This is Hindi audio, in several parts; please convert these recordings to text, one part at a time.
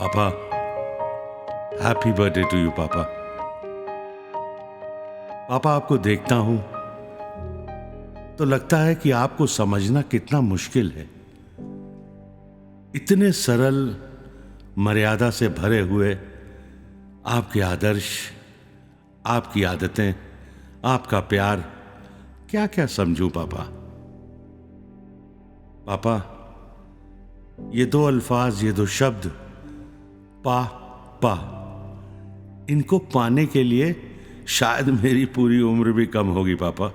पापा, हैप्पी बर्थडे टू यू पापा। पापा, आपको देखता हूं तो लगता है कि आपको समझना कितना मुश्किल है। इतने सरल, मर्यादा से भरे हुए आपके आदर्श, आपकी आदतें, आपका प्यार, क्या क्या समझूं पापा। पापा, ये दो अल्फाज, ये दो शब्द, पा पा, इनको पाने के लिए शायद मेरी पूरी उम्र भी कम होगी पापा।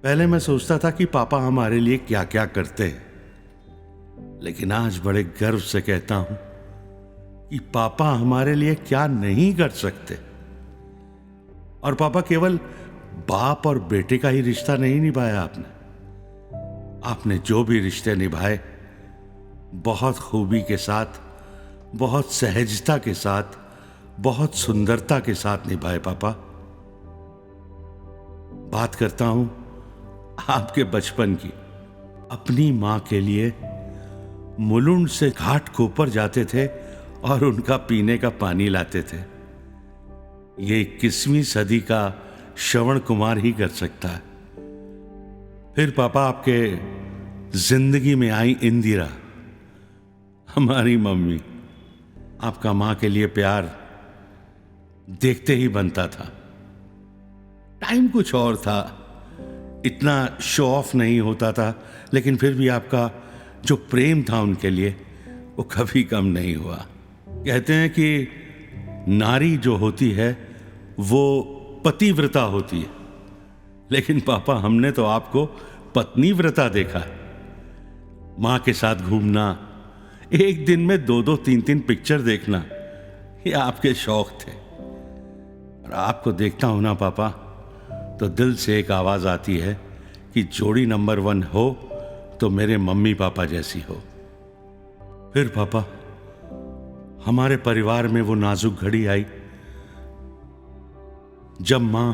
पहले मैं सोचता था कि पापा हमारे लिए क्या क्या करते हैं, लेकिन आज बड़े गर्व से कहता हूं कि पापा हमारे लिए क्या नहीं कर सकते। और पापा, केवल बाप और बेटे का ही रिश्ता नहीं निभाया आपने जो भी रिश्ते निभाए बहुत खूबी के साथ, बहुत सहजता के साथ, बहुत सुंदरता के साथ निभाए पापा। बात करता हूं आपके बचपन की। अपनी मां के लिए मुलुंड से घाट कोपर जाते थे और उनका पीने का पानी लाते थे। ये 21वीं सदी का श्रवण कुमार ही कर सकता है। फिर पापा, आपके जिंदगी में आई इंदिरा, हमारी मम्मी। आपका मां के लिए प्यार देखते ही बनता था। टाइम कुछ और था, इतना शो ऑफ नहीं होता था, लेकिन फिर भी आपका जो प्रेम था उनके लिए वो कभी कम नहीं हुआ। कहते हैं कि नारी जो होती है वो पतिव्रता होती है, लेकिन पापा हमने तो आपको पत्नीव्रता देखा है। मां के साथ घूमना, एक दिन में 2-2, 3-3 पिक्चर देखना, ये आपके शौक थे। और आपको देखता हूं ना पापा, तो दिल से एक आवाज आती है कि जोड़ी नंबर 1 हो तो मेरे मम्मी पापा जैसी हो। फिर पापा, हमारे परिवार में वो नाजुक घड़ी आई जब मां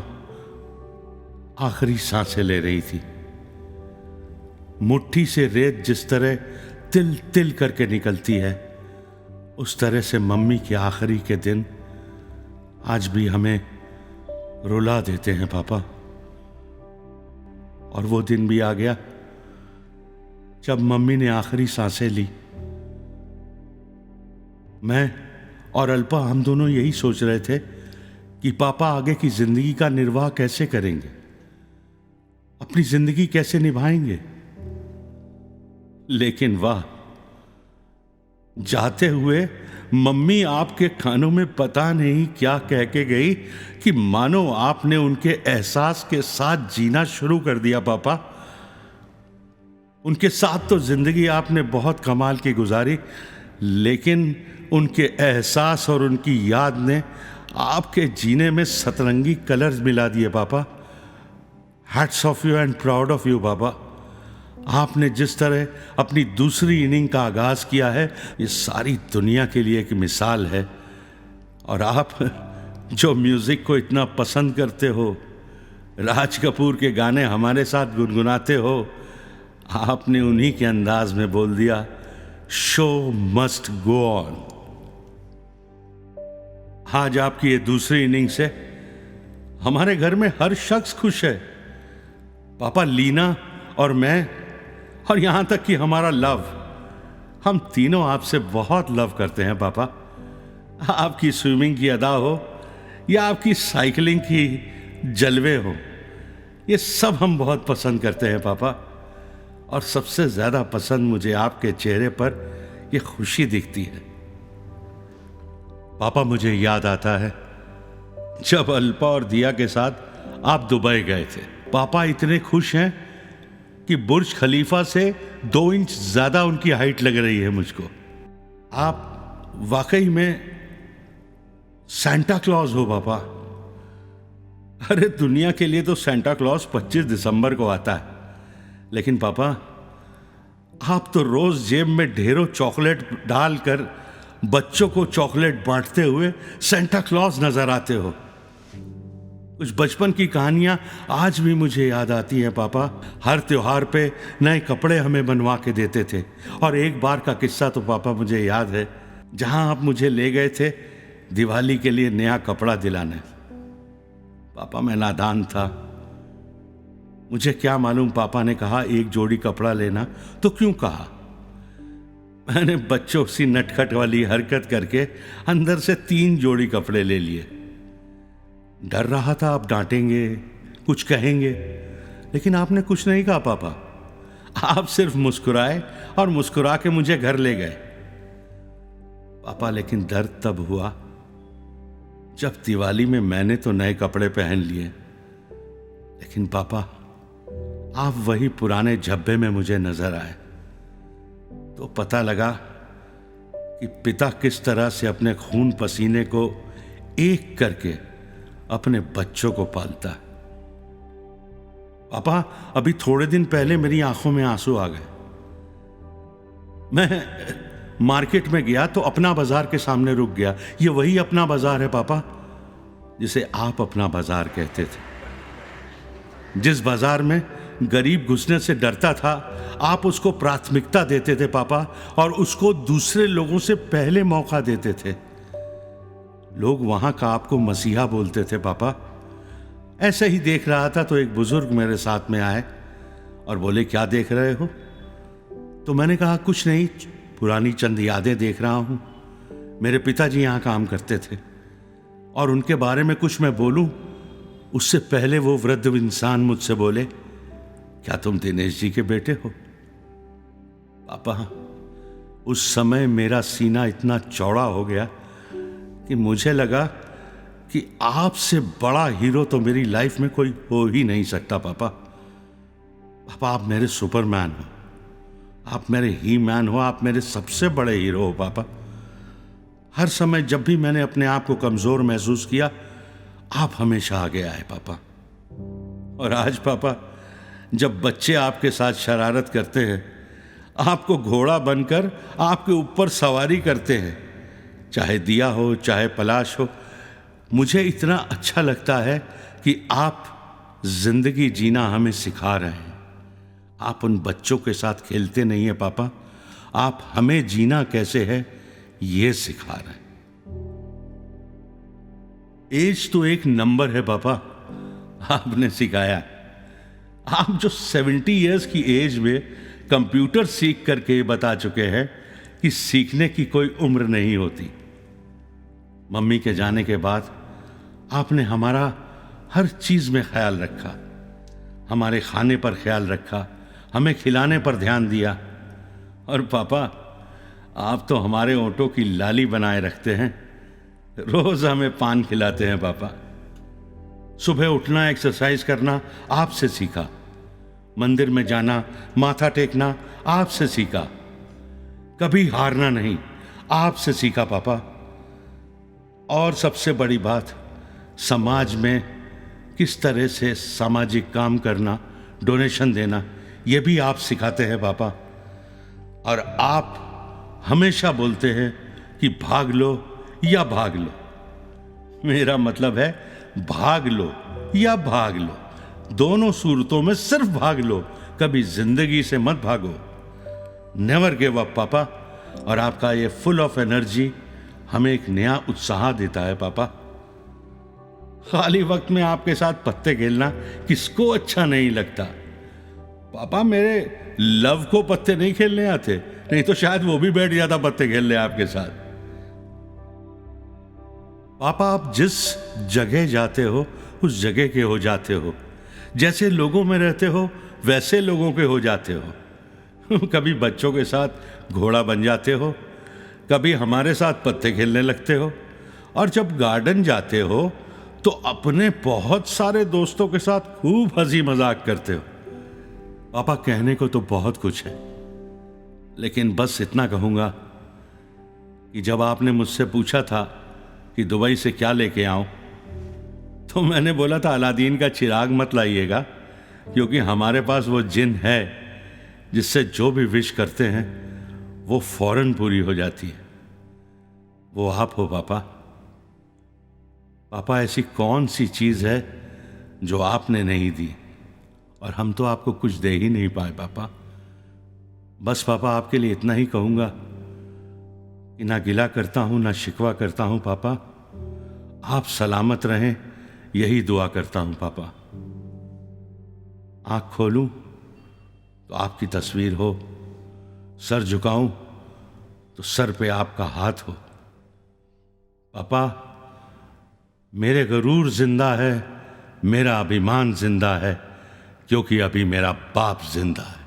आखिरी सांसें ले रही थी। मुट्ठी से रेत जिस तरह तिल तिल करके निकलती है, उस तरह से मम्मी के आखिरी के दिन आज भी हमें रुला देते हैं पापा। और वो दिन भी आ गया जब मम्मी ने आखिरी सांसें ली। मैं और अल्पा, हम दोनों यही सोच रहे थे कि पापा आगे की जिंदगी का निर्वाह कैसे करेंगे, अपनी जिंदगी कैसे निभाएंगे। लेकिन वाह, जाते हुए मम्मी आपके कानों में पता नहीं क्या कह के गई कि मानो आपने उनके एहसास के साथ जीना शुरू कर दिया पापा। उनके साथ तो जिंदगी आपने बहुत कमाल की गुजारी, लेकिन उनके एहसास और उनकी याद ने आपके जीने में सतरंगी कलर्स मिला दिए पापा। Hats off you and proud of you पापा। आपने जिस तरह अपनी दूसरी इनिंग का आगाज किया है, ये सारी दुनिया के लिए एक मिसाल है। और आप जो म्यूजिक को इतना पसंद करते हो, राज कपूर के गाने हमारे साथ गुनगुनाते हो, आपने उन्हीं के अंदाज में बोल दिया, शो मस्ट गो ऑन। आज आपकी ये दूसरी इनिंग से हमारे घर में हर शख्स खुश है पापा। लीना और मैं, और यहां तक कि हमारा लव, हम तीनों आपसे बहुत लव करते हैं पापा। आपकी स्विमिंग की अदा हो या आपकी साइकिलिंग की जलवे हो, ये सब हम बहुत पसंद करते हैं पापा। और सबसे ज्यादा पसंद मुझे आपके चेहरे पर ये खुशी दिखती है पापा। मुझे याद आता है जब अल्पा और दिया के साथ आप दुबई गए थे। पापा इतने खुश हैं कि बुर्ज खलीफा से 2 इंच ज्यादा उनकी हाइट लग रही है मुझको। आप वाकई में सांता क्लॉज हो पापा। अरे दुनिया के लिए तो सांता क्लॉज 25 दिसंबर को आता है, लेकिन पापा आप तो रोज जेब में ढेरों चॉकलेट डालकर बच्चों को चॉकलेट बांटते हुए सांता क्लॉज नजर आते हो। कुछ बचपन की कहानियां आज भी मुझे याद आती हैं पापा। हर त्योहार पे नए कपड़े हमें बनवा के देते थे। और एक बार का किस्सा तो पापा मुझे याद है, जहां आप मुझे ले गए थे दिवाली के लिए नया कपड़ा दिलाने। पापा मैं नादान था, मुझे क्या मालूम। पापा ने कहा एक जोड़ी कपड़ा लेना, तो क्यों कहा। मैंने बच्चों सी नटखट वाली हरकत करके अंदर से 3 जोड़ी कपड़े ले लिए। डर रहा था आप डांटेंगे, कुछ कहेंगे, लेकिन आपने कुछ नहीं कहा पापा। आप सिर्फ मुस्कुराए और मुस्कुरा के मुझे घर ले गए। पापा लेकिन दर्द तब हुआ जब दिवाली में मैंने तो नए कपड़े पहन लिए, लेकिन पापा आप वही पुराने झब्बे में मुझे नजर आए। तो पता लगा कि पिता किस तरह से अपने खून पसीने को एक करके अपने बच्चों को पालता है। पापा अभी थोड़े दिन पहले मेरी आंखों में आंसू आ गए। मैं मार्केट में गया तो अपना बाजार के सामने रुक गया। ये वही अपना बाजार है पापा जिसे आप अपना बाजार कहते थे। जिस बाजार में गरीब घुसने से डरता था, आप उसको प्राथमिकता देते थे पापा, और उसको दूसरे लोगों से पहले मौका देते थे। लोग वहां का आपको मसीहा बोलते थे पापा। ऐसे ही देख रहा था तो एक बुजुर्ग मेरे साथ में आए और बोले क्या देख रहे हो। तो मैंने कहा कुछ नहीं, पुरानी चंद यादें देख रहा हूं। मेरे पिताजी यहां काम करते थे और उनके बारे में कुछ मैं बोलूं उससे पहले वो वृद्ध इंसान मुझसे बोले क्या तुम दिनेश जी के बेटे हो। पापा उस समय मेरा सीना इतना चौड़ा हो गया कि मुझे लगा कि आपसे बड़ा हीरो तो मेरी लाइफ में कोई हो ही नहीं सकता पापा। पापा आप मेरे सुपरमैन हो, आप मेरे ही मैन हो, आप मेरे सबसे बड़े हीरो हो पापा। हर समय जब भी मैंने अपने आप को कमजोर महसूस किया, आप हमेशा आगे आए पापा। और आज पापा जब बच्चे आपके साथ शरारत करते हैं, आपको घोड़ा बनकर आपके ऊपर सवारी करते हैं, चाहे दिया हो चाहे पलाश हो, मुझे इतना अच्छा लगता है कि आप जिंदगी जीना हमें सिखा रहे हैं। आप उन बच्चों के साथ खेलते नहीं है पापा, आप हमें जीना कैसे है ये सिखा रहे हैं। एज तो एक नंबर है पापा, आपने सिखाया। आप जो 70 इयर्स की एज में कंप्यूटर सीख करके बता चुके हैं कि सीखने की कोई उम्र नहीं होती। मम्मी के जाने के बाद आपने हमारा हर चीज में ख्याल रखा, हमारे खाने पर ख्याल रखा, हमें खिलाने पर ध्यान दिया। और पापा आप तो हमारे ओंठों की लाली बनाए रखते हैं, रोज हमें पान खिलाते हैं पापा। सुबह उठना, एक्सरसाइज करना आपसे सीखा, मंदिर में जाना, माथा टेकना आपसे सीखा, कभी हारना नहीं आपसे सीखा पापा। और सबसे बड़ी बात, समाज में किस तरह से सामाजिक काम करना, डोनेशन देना, यह भी आप सिखाते हैं पापा। और आप हमेशा बोलते हैं कि भाग लो या भाग लो। मेरा मतलब है भाग लो या भाग लो, दोनों सूरतों में सिर्फ भाग लो, कभी जिंदगी से मत भागो। नेवर गिव अप पापा। और आपका ये फुल ऑफ एनर्जी हमें एक नया उत्साह देता है पापा। खाली वक्त में आपके साथ पत्ते खेलना किसको अच्छा नहीं लगता। पापा मेरे लव को पत्ते नहीं खेलने आते, नहीं तो शायद वो भी बैठ जाता पत्ते खेलने आपके साथ। पापा आप जिस जगह जाते हो उस जगह के हो जाते हो, जैसे लोगों में रहते हो वैसे लोगों के हो जाते हो। कभी बच्चों के साथ घोड़ा बन जाते हो, कभी हमारे साथ पत्ते खेलने लगते हो, और जब गार्डन जाते हो तो अपने बहुत सारे दोस्तों के साथ खूब हंसी मजाक करते हो। पापा कहने को तो बहुत कुछ है, लेकिन बस इतना कहूंगा कि जब आपने मुझसे पूछा था कि दुबई से क्या लेके आऊं, तो मैंने बोला था अलादीन का चिराग मत लाइएगा, क्योंकि हमारे पास वो जिन है जिससे जो भी विश करते हैं वो फौरन पूरी हो जाती है। वो आप हो पापा। पापा ऐसी कौन सी चीज है जो आपने नहीं दी, और हम तो आपको कुछ दे ही नहीं पाए पापा। बस पापा आपके लिए इतना ही कहूंगा कि ना गिला करता हूं ना शिकवा करता हूं पापा, आप सलामत रहें यही दुआ करता हूं पापा। आंख खोलूं तो आपकी तस्वीर हो, सर झुकाऊं तो सर पे आपका हाथ हो। पापा, मेरे गरूर जिंदा है, मेरा अभिमान जिंदा है, क्योंकि अभी मेरा बाप जिंदा है।